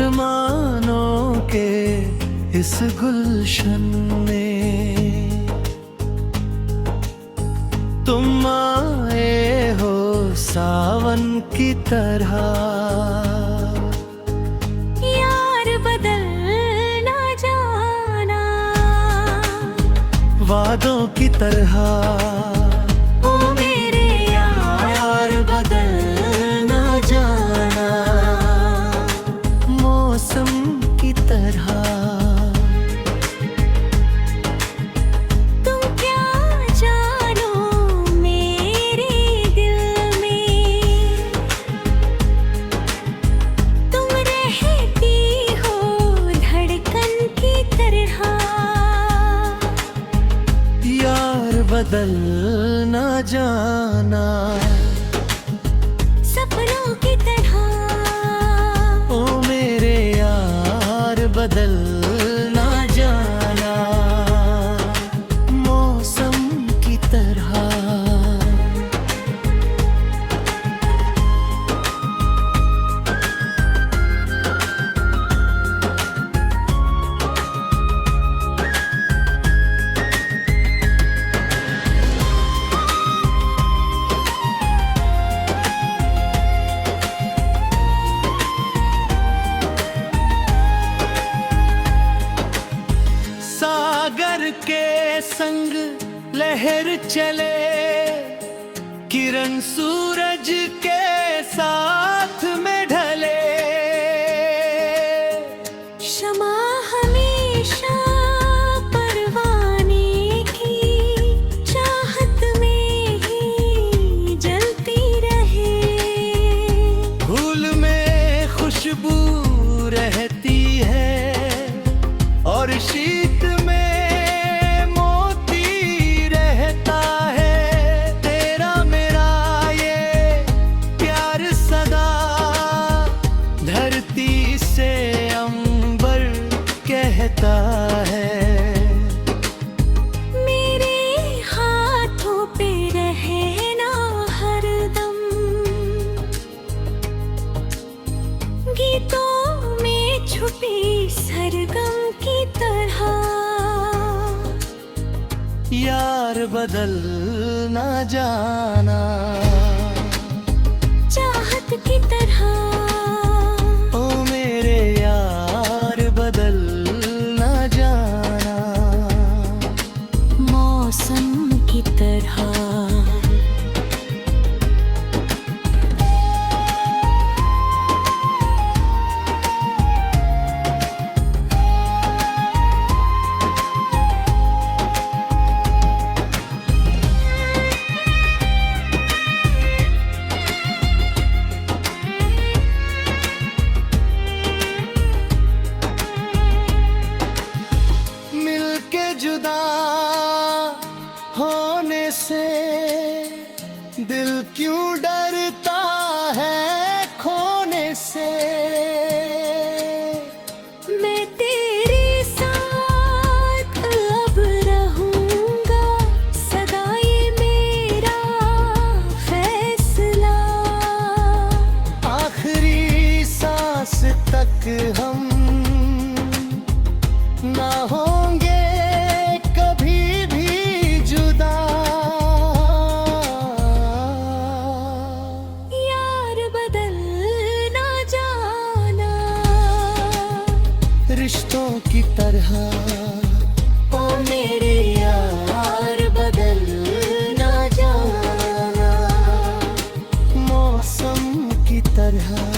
अरमानों के इस गुलशन में तुम आए हो सावन की तरह। यार बदल ना जाना वादों की तरह। ओ मेरे यार बदल ना जाना मौसम की तरह। तुम क्या जानो मेरे दिल में, तुम रहती हो धड़कन की तरह। यार बदल ना जाना सपनों की तरह। ओ मेरे यार बदल ना जाना मौसम की तरह। सागर के संग लहर चले, किरण सूरज के साथ में ढले। शमा हमेशा परवाने की चाहत में ही जलती रहे। फूल में खुशबू रहती है और शीत में मोती रहता है। तेरा मेरा ये प्यार सदा धरती से अंबर कहता है। मेरे हाथों पे रहना हरदम, गीतों में छुपी सरगम की तरह। यार बदल ना जाना चाहत की तरह। ओ मेरे यार बदल ना जाना मौसम की तरह। जुदा होने से दिल क्यों डरता है खोने से। मैं तेरे साथ अब रहूंगा सदा, ये मेरा फैसला। आखिरी सांस तक हम ना होंगे कभी भी जुदा। यार बदल ना जाना रिश्तों की तरह। ओ मेरे यार बदल ना जाना मौसम की तरह।